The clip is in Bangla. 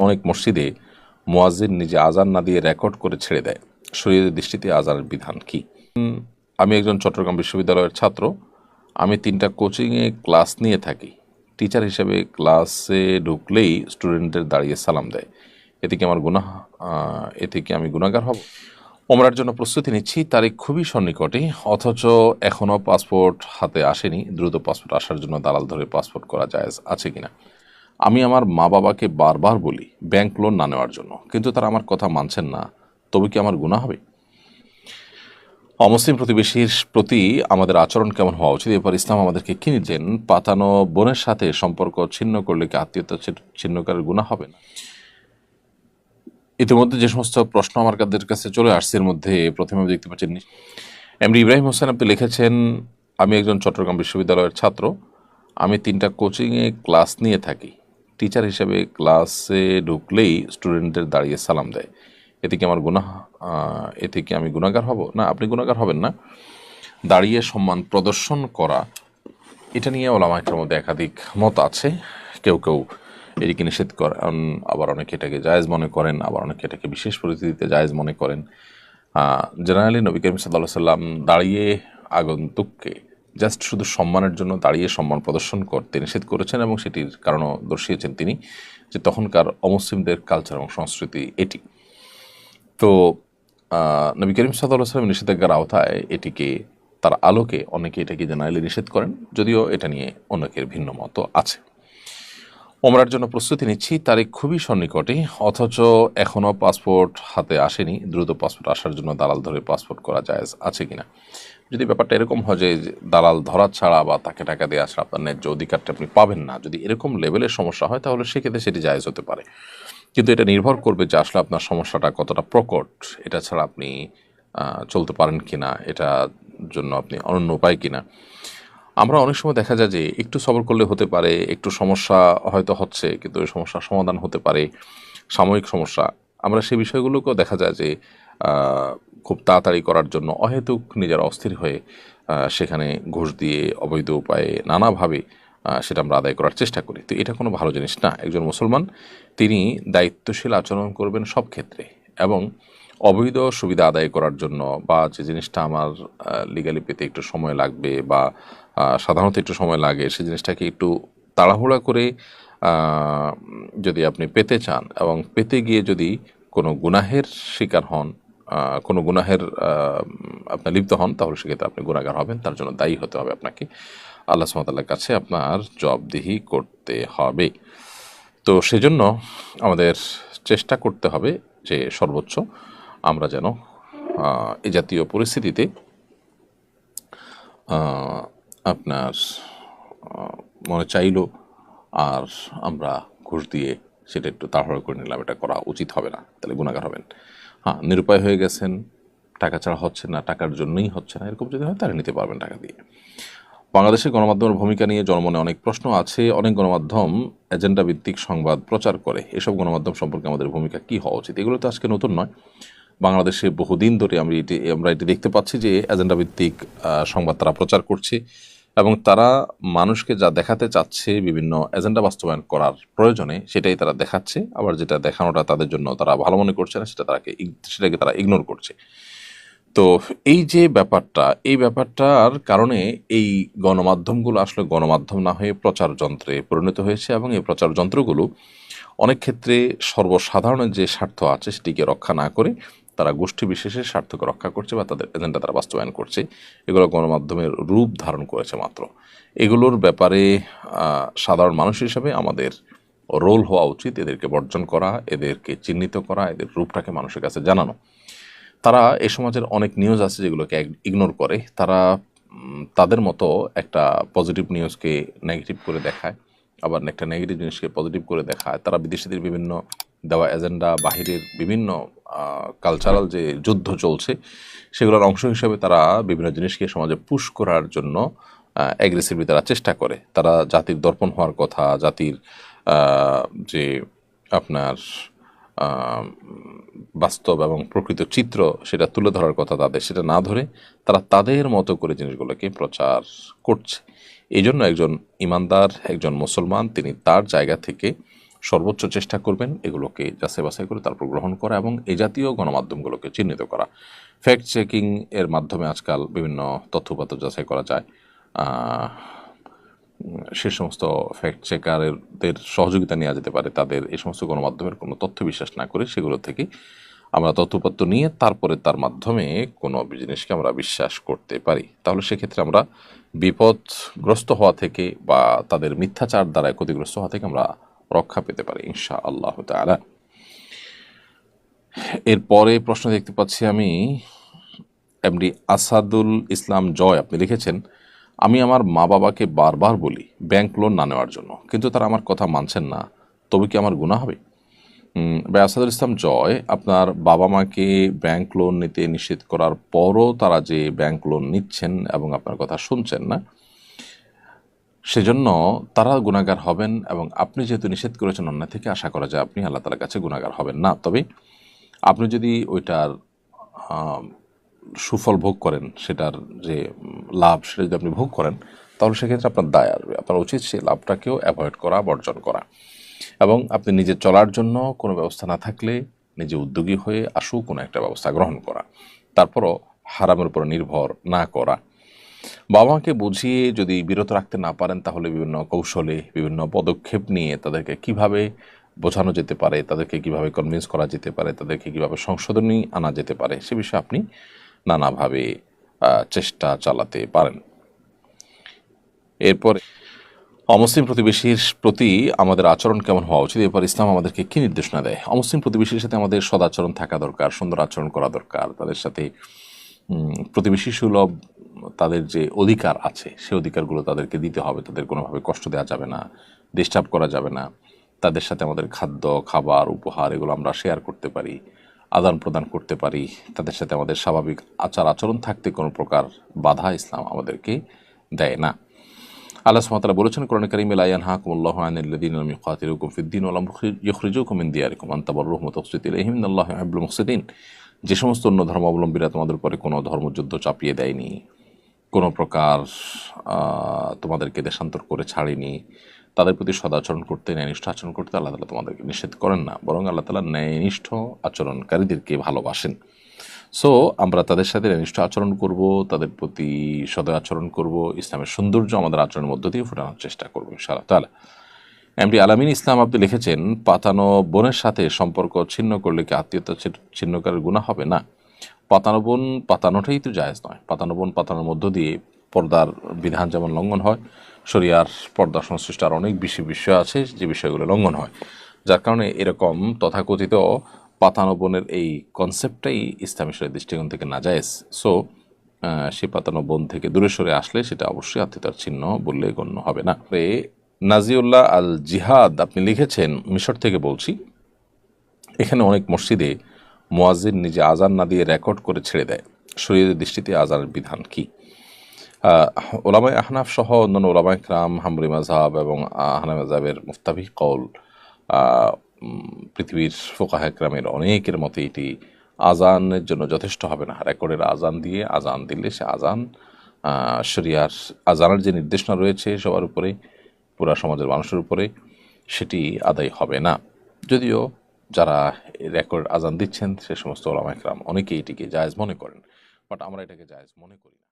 অনেক মসজিদে মুয়াজ্জিন নিজে আজান না দিয়ে রেকর্ড করে ছেড়ে দেয়। শরীয়তের দৃষ্টিতে আজানের বিধান কি? আমি একজন চট্টগ্রাম বিশ্ববিদ্যালয়ের ছাত্র। আমি ৩টা কোচিংয়ে ক্লাস নিয়ে থাকি। টিচার হিসেবে ক্লাসে ঢুকলেই স্টুডেন্টদের দাঁড়িয়ে সালাম দেয়। এতে কি আমার গুনাহ এতে কি আমি গুনাহগার হব? ওমরার জন্য প্রস্তুতি নিচ্ছি, তারিখ খুবই সন্নিকটে, অথচ এখনও পাসপোর্ট হাতে আসেনি। দ্রুত পাসপোর্ট আসার জন্য দালাল ধরে পাসপোর্ট করা জায়েজ আছে কিনা? আমি আমার মা বাবাকে বারবার বলি ব্যাংক লোন না নেওয়ার জন্য, কিন্তু তারা আমার কথা মানছেন না। তবে কি আমার গুনাহ হবে? অমুসলিম প্রতিবেশীর প্রতি আমাদের আচরণ কেমন হওয়া উচিত? এরপর ইসলাম আমাদেরকে কি নিচ্ছেন? পাতানো বোনের সাথে সম্পর্ক ছিন্ন করলে কি আত্মীয়তা ছিন্ন করার গুনাহ হবে না? ইতিমধ্যে যে সমস্ত প্রশ্ন আমার কাছে চলে আসছে, এর মধ্যে প্রথমে আমি দেখতে পাচ্ছি এমডি ইব্রাহিম হোসেন, আপনি লিখেছেন, আমি একজন চট্টগ্রাম বিশ্ববিদ্যালয়ের ছাত্র। আমি ৩টা কোচিংয়ে ক্লাস নিয়ে থাকি। টিচার হিসেবে ক্লাসে ঢুকলেই স্টুডেন্টদের দাঁড়িয়ে সালাম দেয়। এতে কি আমার এতে কি আমি গুনাহগার হব? না, আপনি গুনাহগার হবেন না। দাঁড়িয়ে সম্মান প্রদর্শন করা, এটা নিয়ে ওলামায়ের মধ্যে একাধিক মত আছে। কেউ কেউ এটিকে নিষেধ করেন, আবার অনেকে এটাকে জায়েজ মনে করেন, আবার অনেকে এটাকে বিশেষ পরিস্থিতিতে জায়েজ মনে করেন। জেনারেলি নবী করিম সাল্লাল্লাহু আলাইহি সাল্লাম দাঁড়িয়ে আগন্তুককে জাস্ট শুধু সম্মানের জন্য দাঁড়িয়ে সম্মান প্রদর্শন করতে নিষেধ করেছেন, এবং সেটির কারণও দর্শিয়েছেন তিনি, যে তখনকার অমুসলিমদের কালচার এবং সংস্কৃতি এটি। তো নবী করিম সাল্লাল্লাহু আলাইহি ওয়াসাল্লাম নিষেধাজ্ঞার আওতায় এটিকে, তার আলোকে অনেকে এটাকে জেনারেলি নিষেধ করেন, যদিও এটা নিয়ে অনেকের ভিন্ন মত আছে। ওমরার জন্য প্রস্তুতি নিচ্ছি, তারিখ খুবই সন্নিকটে, অথচ এখনও পাসপোর্ট হাতে আসেনি। দ্রুত পাসপোর্ট আসার জন্য দালাল ধরে পাসপোর্ট করা জায়েজ আছে কিনা? যদি ব্যাপারটা এরকম হয় যে দালাল ধরা ছাড়া বা তাকে টাকা দিয়ে আসলে আপনার ন্যায্য অধিকারটা আপনি পাবেন না, যদি এরকম লেভেলের সমস্যা হয়, তাহলে সেক্ষেত্রে সেটি জায়েজ হতে পারে। কিন্তু এটা নির্ভর করবে যে আসলে আপনার সমস্যাটা কতটা প্রকট, এটা ছাড়া আপনি চলতে পারেন কিনা, এটার জন্য আপনি অনন্য উপায় কিনা। আমরা অনেক সময় দেখা যায় যে একটু সবর করলে হতে পারে, একটু সমস্যা হয়তো হচ্ছে, কিন্তু ওই সমস্যার সমাধান হতে পারে, সাময়িক সমস্যা। আমরা সেই বিষয়গুলোকেও দেখা যায় যে খুব তাড়াতাড়ি করার জন্য অহেতুক নিজেরা অস্থির হয়ে সেখানে ঘুষ দিয়ে অবৈধ উপায়ে নানাভাবে সেটা আমরা আদায় করার চেষ্টা করি। তো এটা কোনো ভালো জিনিস না। একজন মুসলমান তিনি দায়িত্বশীল আচরণ করবেন সব ক্ষেত্রে, এবং অবৈধ সুবিধা আদায় করার জন্য, বা যে জিনিসটা আমার লিগালি পেতে একটু সময় লাগবে, বা সাধারণত একটু সময় লাগে, সেই জিনিসটাকে একটু তাড়াহুড়া করে যদি আপনি পেতে চান, এবং পেতে গিয়ে যদি কোনো গুনাহের শিকার হন, কোনো গুনাহের আপনি লিপ্ত হন, তাহলে সেক্ষেত্রে আপনি গুনাহগার হবেন, তার জন্য দায়ী হতে হবে আপনাকে। আল্লাহ সুবহানাহু ওয়া তাআলার কাছে আপনার জবাবদিহি করতে হবে। তো সেজন্য আমাদের চেষ্টা করতে হবে যে সর্বোচ্চ আমরা যেন এ জাতীয় পরিস্থিতিতে আপনার মনে চাইল আর আমরা ঘুষ দিয়ে সেটা একটু তাড়াহুড়ো করে নিলাম, এটা করা উচিত হবে না, তাহলে গুনাহগার হবেন। হ্যাঁ, নিরুপায় হয়ে গেছেন, টাকা ছাড়া হচ্ছে না, টাকার জন্যই হচ্ছে না, এরকম যদি হয় তাহলে নিতে পারবেন টাকা দিয়ে। বাংলাদেশের গণমাধ্যমের ভূমিকা নিয়ে জনমনে অনেক প্রশ্ন আছে। অনেক গণমাধ্যম এজেন্ডা ভিত্তিক সংবাদ প্রচার করে। এসব গণমাধ্যম সম্পর্কে আমাদের ভূমিকা কী হওয়া উচিত? এগুলো তো আজকে নতুন নয়। বাংলাদেশে বহুদিন ধরে আমরা এটি দেখতে পাচ্ছি যে এজেন্ডা ভিত্তিক সংবাদ তারা প্রচার করছে, এবং তারা মানুষকে যা দেখাতে চাচ্ছে বিভিন্ন এজেন্ডা বাস্তবায়ন করার প্রয়োজনে, সেটাই তারা দেখাচ্ছে। আবার যেটা দেখানোটা তাদের জন্য তারা ভালো মনে করছে না, সেটাকে তারা ইগনোর করছে। তো এই যে ব্যাপারটা, এই ব্যাপারটার কারণে এই গণমাধ্যমগুলো আসলে গণমাধ্যম না হয়ে প্রচার যন্ত্রে পরিণত হয়েছে, এবং এই প্রচার যন্ত্রগুলো অনেক ক্ষেত্রে সর্বসাধারণের যে স্বার্থ আছে সেটিকে রক্ষা না করে তারা গোষ্ঠী বিশেষের স্বার্থকে রক্ষা করছে, বা তাদের এজেন্ডা তারা বাস্তবায়ন করছে। এগুলো গণমাধ্যমের রূপ ধারণ করেছে মাত্র। এগুলোর ব্যাপারে সাধারণ মানুষ হিসেবে আমাদের রোল হওয়া উচিত এদেরকে বর্জন করা, এদেরকে চিহ্নিত করা, এদের রূপটাকে মানুষের কাছে জানানো। তারা এ সমাজের অনেক নিউজ আছে যেগুলোকে ইগনোর করে, তারা তাদের মতো একটা পজিটিভ নিউজকে নেগেটিভ করে দেখায়, আবার একটা নেগেটিভ জিনিসকে পজিটিভ করে দেখায়। তারা বিদেশিদের বিভিন্ন দেওয়া এজেন্ডা, বাহিরের বিভিন্ন কালচারাল যে যুদ্ধ চলছে সেগুলোর অংশ হিসেবে তারা বিভিন্ন জিনিসকে সমাজে পুশ করার জন্য অ্যাগ্রেসিভলি তারা চেষ্টা করে। তারা জাতির দর্পণ হওয়ার কথা, জাতির যে আপনার বাস্তব এবং প্রকৃত চিত্র সেটা তুলে ধরার কথা তাদের, সেটা না ধরে তারা তাদের মতো করে জিনিসগুলোকে প্রচার করছে। এই জন্য একজন ইমানদার, একজন মুসলমান, তিনি তার জায়গা থেকে সর্বোচ্চ চেষ্টা করবেন এগুলোকে যাচাই বাছাই করে তারপর গ্রহণ করা এবং এই জাতীয় গণমাধ্যমগুলোকে চিহ্নিত করা। ফ্যাক্ট চেকিং এর মাধ্যমে আজকাল বিভিন্ন তথ্যপত্র যাচাই করা যায়। সে সমস্ত ফ্যাক্ট চেকারদের সহযোগিতা নেওয়া যেতে পারে। তাদের এই সমস্ত গণমাধ্যমের কোনো তথ্য বিশ্বাস না করে সেগুলো থেকে আমরা তথ্যপত্র নিয়ে তারপরে তার মাধ্যমে কোনো জিনিসকে আমরা বিশ্বাস করতে পারি। তাহলে সেক্ষেত্রে আমরা বিপদগ্রস্ত হওয়া থেকে বা তাদের মিথ্যাচার দ্বারা ক্ষতিগ্রস্ত হওয়া থেকে আমরা রক্ষা পেতে পারি ইনশা আল্লাহ তাআলা। এরপরে প্রশ্ন দেখতে পাচ্ছি আমি এমডি আসাদুল ইসলাম জয়, আপনি লিখেছেন, আমি আমার মা বাবাকে বারবার বলি ব্যাংক লোন না নেওয়ার জন্য, কিন্তু তারা আমার কথা মানছেন না, তবে কি আমার গুনাহ হবে? ভাই আসাদুল ইসলাম জয়, আপনার বাবা মাকে ব্যাংক লোন নিতে নিষেধ করার পরও তারা যে ব্যাংক লোন নিচ্ছেন এবং আপনার কথা শুনছেন না, সেজন্য তারা গুনাহগার হবেন এবং আপনি যেহেতু নিষেধ করেছেন অন্যায় থেকে আশা করা যায় আপনি আল্লাহ তাআলার কাছে গুনাহগার হবেন না। তবে আপনি যদি ওইটার সুফল ভোগ করেন, সেটার যে লাভ সেটা যদি আপনি ভোগ করেন, তাহলে সেক্ষেত্রে আপনার দায় আসবে। আপনার উচিত সেই লাভটাকেও অ্যাভয়েড করা, বর্জন করা, এবং আপনি নিজে চলার জন্য কোনো ব্যবস্থা না থাকলে নিজে উদ্যোগী হয়ে আশু কোনো একটা ব্যবস্থা গ্রহণ করা, তারপরও হারামের উপর নির্ভর না করা। বাবা মাকে বুঝিয়ে যদি বিরত রাখতে না পারেন, তাহলে বিভিন্ন কৌশলে বিভিন্ন পদক্ষেপ নিয়ে তাদেরকে কিভাবে বোঝানো যেতে পারে, তাদেরকে কিভাবে কনভিন্স করা যেতে পারে, তাদেরকে কিভাবে সংশোধনী আনা যেতে পারে, সে বিষয়ে আপনি নানাভাবে চেষ্টা চালাতে পারেন। এরপর অমুসলিম প্রতিবেশীর প্রতি আমাদের আচরণ কেমন হওয়া উচিত, এরপর ইসলাম আমাদেরকে কী নির্দেশনা দেয়। অমুসলিম প্রতিবেশীর সাথে আমাদের সদাচরণ থাকা দরকার, সুন্দর আচরণ করা দরকার। তাদের সাথে প্রতিবেশী সুলভ তাদের যে অধিকার আছে সে অধিকারগুলো তাদেরকে দিতে হবে। তাদের কোনোভাবে কষ্ট দেওয়া যাবে না, ডিস্টার্ব করা যাবে না। তাদের সাথে আমাদের খাদ্য, খাবার, উপহার এগুলো আমরা শেয়ার করতে পারি, আদান প্রদান করতে পারি। তাদের সাথে আমাদের স্বাভাবিক আচার আচরণ থাকতে কোনো প্রকার বাধা ইসলাম আমাদেরকে দেয় না। আল্লাহ সুবহানাহু ওয়া তাআলা বলেছেন কোরআনে কারীমে, লা ইয়ানহাকুমুল্লাহু আনিল লাযীনা লাম ইউকাতিলুকুম ফিদ-দীন ওয়া লাম ইখরিজুকুম মিন দিয়ারিকুম আন তাবাররুহুম ওয়া তুকসিতু ইলাইহিম ইন্নাল্লাহা ইউহিব্বুল মুকসিতিন। যে সমস্ত অন্য ধর্মাবলম্বীরা তোমাদের উপরে কোনো ধর্মযুদ্ধ চাপিয়ে দেয়নি, কোনো প্রকার তোমাদেরকে দেশান্তর করে ছাড়েনি, তাদের প্রতি সদাচরণ করতে, ন্যায়নিষ্ঠ আচরণ করতে আল্লাহ তাআলা তোমাদেরকে নিষেধ করেন না, বরং আল্লাহ তাআলা ন্যায়নিষ্ঠ আচরণকারীদেরকে ভালোবাসেন। সো আমরা তাদের সাথে নিষ্ঠ আচরণ করব, তাদের প্রতি সদয় আচরণ করব, ইসলামের সৌন্দর্য আমাদের আচরণের মধ্য দিয়ে ফোটানোর চেষ্টা করবো ইনশাআল্লাহ তাআলা। এমডি আলামিন ইসলাম আপনি লিখেছেন, পাতানো বোনের সাথে সম্পর্ক ছিন্ন করলে কি আত্মীয়তা ছিন্ন করার গুনাহ হবে? না, পাতানো বোন পাতানোটাই তো জায়েজ নয়। পাতানো বোন পাতানোর মধ্য দিয়ে পর্দার বিধান যেমন লঙ্ঘন হয়, শরিয়ার পর্দা সংশ্লিষ্ট আর অনেক বেশি বিষয় আছে যে বিষয়গুলো লঙ্ঘন হয়, যার কারণে এরকম তথাকথিত পাতানো বোনের এই কনসেপ্টটাই ইসলামী শরীয়তের দৃষ্টিকোণ থেকে নাজায়েজ। সো সেই পাতানো বোন থেকে দূরে সরে আসলে সেটা অবশ্যই আত্মীয়তার চিহ্ন বললে গণ্য হবে না। নাজিউল্লাহ আল জিহাদ আপনি লিখেছেন, মিশর থেকে বলছি, এখানে অনেক মসজিদে মুয়াজ্জিন নিজে আজান না দিয়ে রেকর্ড করে ছেড়ে দেয়, শরীয়তের দৃষ্টিতে আজানের বিধান কি? ওলামায়ে আহনাফ সহ অন্যান্য ওলামায়ে কেরাম, হাম্বলি মাযহাব এবং হানাফি মাযহাবের মুফতাহি কওল, পৃথিবীর ফুকাহা কেরামের অনেকের মতে এটি আজানের জন্য যথেষ্ট হবে না। রেকর্ডের আজান দিয়ে আজান দিলে সে আজান শরিয়ার আজানের যে নির্দেশনা রয়েছে সবার উপরে, পুরা সমাজের মানুষের উপরে, সেটি আদায় হবে না। যদিও যারা রেকর্ড আজান দিচ্ছেন সে সমস্ত ওলামায়ে কেরাম অনেকেই এটিকে জায়েজ মনে করেন, বাট আমরা এটাকে জায়েজ মনে করি না।